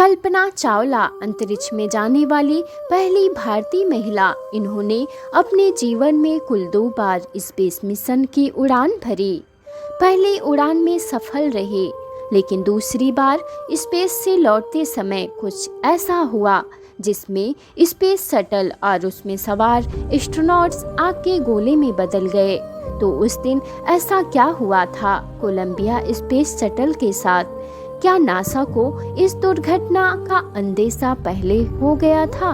कल्पना चावला अंतरिक्ष में जाने वाली पहली भारतीय महिला। इन्होंने अपने जीवन में कुल 2 बार स्पेस मिशन की उड़ान भरी। पहली उड़ान में सफल रहे, लेकिन दूसरी बार स्पेस से लौटते समय कुछ ऐसा हुआ जिसमें स्पेस शटल और उसमें सवार एस्ट्रोनॉट्स आग के गोले में बदल गए। तो उस दिन ऐसा क्या हुआ था कोलंबिया स्पेस शटल के साथ? क्या नासा को इस दुर्घटना का अंदेशा पहले हो गया था?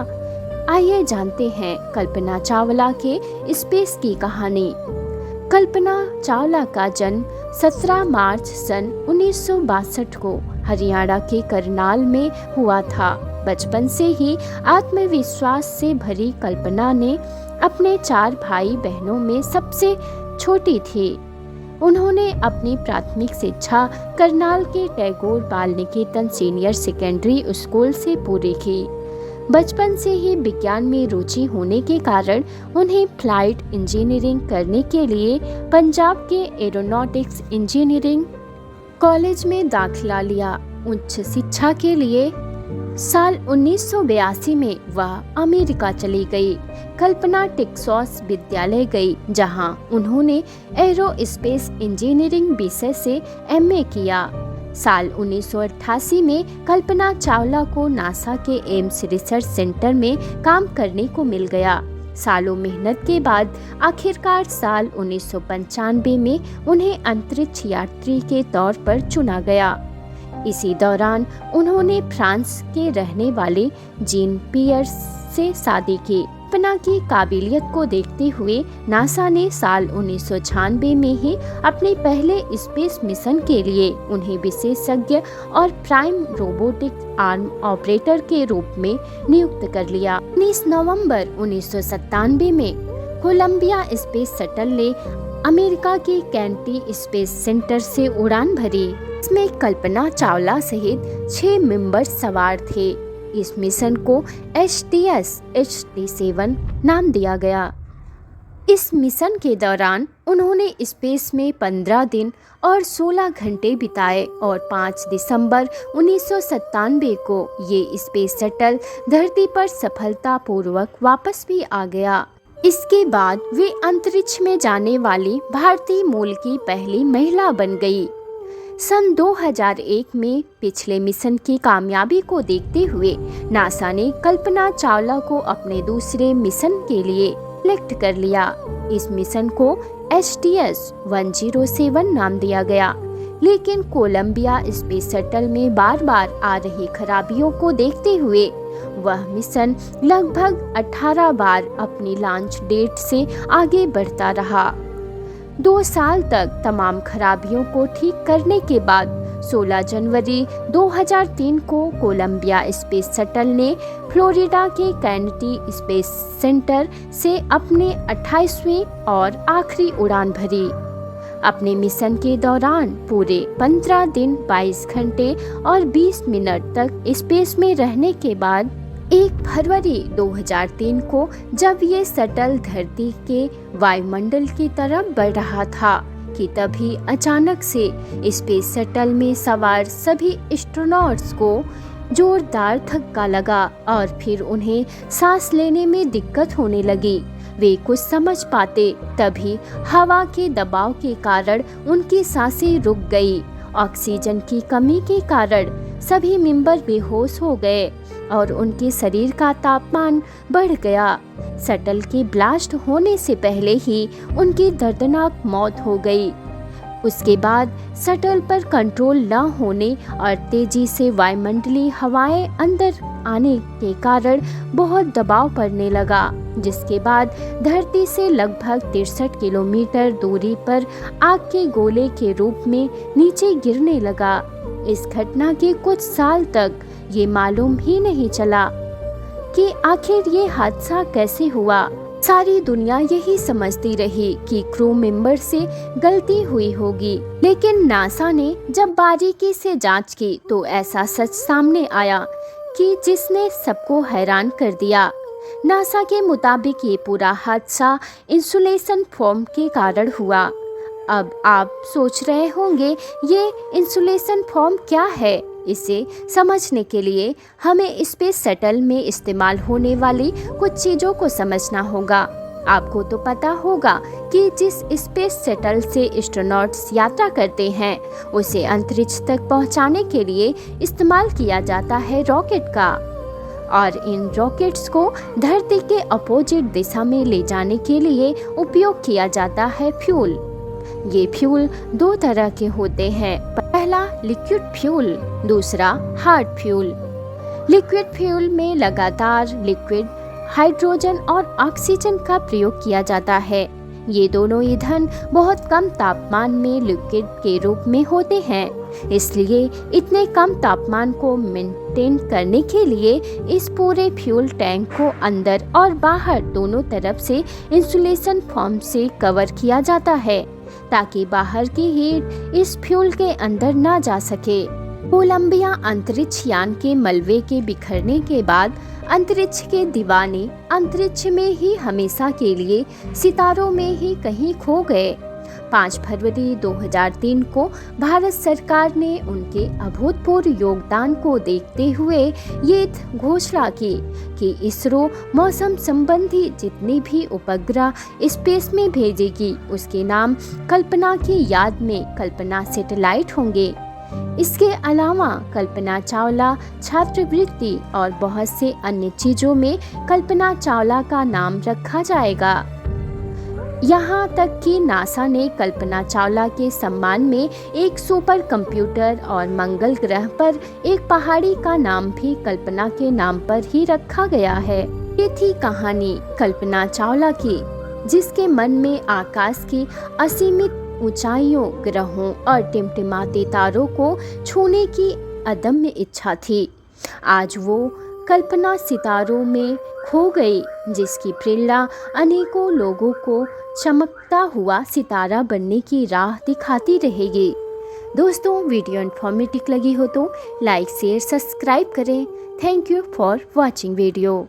आइए जानते हैं कल्पना चावला के स्पेस की कहानी। कल्पना चावला का जन्म 17 मार्च सन 1962 को हरियाणा के करनाल में हुआ था। बचपन से ही आत्मविश्वास से भरी कल्पना ने अपने 4 भाई बहनों में सबसे छोटी थी। उन्होंने अपनी प्राथमिक शिक्षा करनाल के टैगोर बाल निकेतन सीनियर सेकेंडरी स्कूल से पूरी की। बचपन से ही विज्ञान में रुचि होने के कारण उन्हें फ्लाइट इंजीनियरिंग करने के लिए पंजाब के एरोनॉटिक्स इंजीनियरिंग कॉलेज में दाखिला लिया। उच्च शिक्षा के लिए साल 1982 में वह अमेरिका चली गई। कल्पना टेक्सास विद्यालय गई, जहां उन्होंने एरोस्पेस इंजीनियरिंग विषय से एमए किया। साल 1988 में कल्पना चावला को नासा के एम्स रिसर्च सेंटर में काम करने को मिल गया। सालों मेहनत के बाद आखिरकार साल 1995 में उन्हें अंतरिक्ष यात्री के तौर पर चुना गया। इसी दौरान उन्होंने फ्रांस के रहने वाले जीन पियर्स से शादी की। कल्पना की काबिलियत को देखते हुए नासा ने साल 1996 में ही अपने पहले स्पेस मिशन के लिए उन्हें विशेषज्ञ और प्राइम रोबोटिक आर्म ऑपरेटर के रूप में नियुक्त कर लिया। 19 नवंबर 1997 में कोलंबिया स्पेस शटल ने अमेरिका के कैंटी स्पेस सेंटर से उड़ान भरी। इसमें कल्पना चावला सहित 6 मेंबर्स सवार थे। इस मिशन को HTS-HD7 नाम दिया गया। इस मिशन के दौरान उन्होंने स्पेस में 15 दिन और 16 घंटे बिताए और 5 दिसंबर 1997 को ये स्पेस शटल धरती पर सफलतापूर्वक वापस भी आ गया। इसके बाद वे अंतरिक्ष में जाने वाली भारतीय मूल की पहली महिला बन गई। सन 2001 में पिछले मिशन की कामयाबी को देखते हुए नासा ने कल्पना चावला को अपने दूसरे मिशन के लिए सिलेक्ट कर लिया। इस मिशन को HTS-107 नाम दिया गया, लेकिन कोलंबिया स्पेस शटल में बार बार आ रही खराबियों को देखते हुए वह मिशन लगभग 18 बार अपनी लॉन्च डेट से आगे बढ़ता रहा। 2 साल तक तमाम खराबियों को ठीक करने के बाद 16 जनवरी 2003 को कोलंबिया स्पेस शटल ने फ्लोरिडा के कैनेडी स्पेस सेंटर से अपने 28वें और आखिरी उड़ान भरी। अपने मिशन के दौरान पूरे 15 दिन 22 घंटे और 20 मिनट तक स्पेस में रहने के बाद 1 फरवरी 2003 को जब ये शटल धरती के वायुमंडल की तरफ बढ़ रहा था कि तभी अचानक से स्पेस शटल में सवार सभी एस्ट्रोनॉट्स को जोरदार धक्का लगा और फिर उन्हें सांस लेने में दिक्कत होने लगी। वे कुछ समझ पाते तभी हवा के दबाव के कारण उनकी सांसें रुक गई। ऑक्सीजन की कमी के कारण सभी मेंबर बेहोश हो गए और उनके शरीर का तापमान बढ़ गया। शटल के ब्लास्ट होने से पहले ही उनकी दर्दनाक मौत हो गई। उसके बाद शटल पर कंट्रोल न होने और तेजी से वायुमंडलीय हवाएं अंदर आने के कारण बहुत दबाव पड़ने लगा, जिसके बाद धरती से लगभग 63 किलोमीटर दूरी पर आग के गोले के रूप में नीचे गिरने लगा। इस घटना के कुछ साल तक ये मालूम ही नहीं चला कि आखिर ये हादसा कैसे हुआ। सारी दुनिया यही समझती रही कि क्रू मेंबर से गलती हुई होगी, लेकिन नासा ने जब बारीकी से जांच की तो ऐसा सच सामने आया कि जिसने सबको हैरान कर दिया। नासा के मुताबिक ये पूरा हादसा इंसुलेशन फोम के कारण हुआ। अब आप सोच रहे होंगे ये इंसुलेशन फोम क्या है? इसे समझने के लिए हमें स्पेस शटल में इस्तेमाल होने वाली कुछ चीज़ों को समझना होगा। आपको तो पता होगा कि जिस स्पेस शटल से एस्ट्रोनॉट्स यात्रा करते हैं उसे अंतरिक्ष तक पहुंचाने के लिए इस्तेमाल किया जाता है रॉकेट का, और इन रॉकेट्स को धरती के अपोजिट दिशा में ले जाने के लिए उपयोग किया जाता है फ्यूल। ये फ्यूल दो तरह के होते हैं, पहला लिक्विड फ्यूल, दूसरा हार्ड फ्यूल। लिक्विड फ्यूल में लगातार लिक्विड हाइड्रोजन और ऑक्सीजन का प्रयोग किया जाता है। ये दोनों ईंधन बहुत कम तापमान में लिक्विड के रूप में होते हैं, इसलिए इतने कम तापमान को मेंटेन करने के लिए इस पूरे फ्यूल टैंक को अंदर और बाहर दोनों तरफ से इंसुलेशन फोम से कवर किया जाता है ताकि बाहर की हीट इस फ्यूल के अंदर ना जा सके। कोलंबिया अंतरिक्ष यान के मलबे के बिखरने के बाद अंतरिक्ष के दीवाने अंतरिक्ष में ही हमेशा के लिए सितारों में ही कहीं खो गए। 5 फरवरी 2003 को भारत सरकार ने उनके अभूतपूर्व योगदान को देखते हुए ये घोषणा की कि इसरो मौसम संबंधी जितने भी उपग्रह स्पेस में भेजेगी उसके नाम कल्पना की याद में कल्पना सैटेलाइट होंगे। इसके अलावा कल्पना चावला छात्रवृत्ति और बहुत से अन्य चीज़ों में कल्पना चावला का नाम रखा जाएगा। यहाँ तक कि नासा ने कल्पना चावला के सम्मान में एक सुपर कंप्यूटर और मंगल ग्रह पर एक पहाड़ी का नाम भी कल्पना के नाम पर ही रखा गया है। ये थी कहानी कल्पना चावला की, जिसके मन में आकाश की असीमित ऊंचाइयों, ग्रहों और टिमटिमाते तारों को छूने की अदम्य इच्छा थी। आज वो कल्पना सितारों में खो गई, जिसकी प्रेरणा अनेकों लोगों को चमकता हुआ सितारा बनने की राह दिखाती रहेगी। दोस्तों, वीडियो इन्फॉर्मेटिव लगी हो तो लाइक शेयर सब्सक्राइब करें। Thank you for watching video.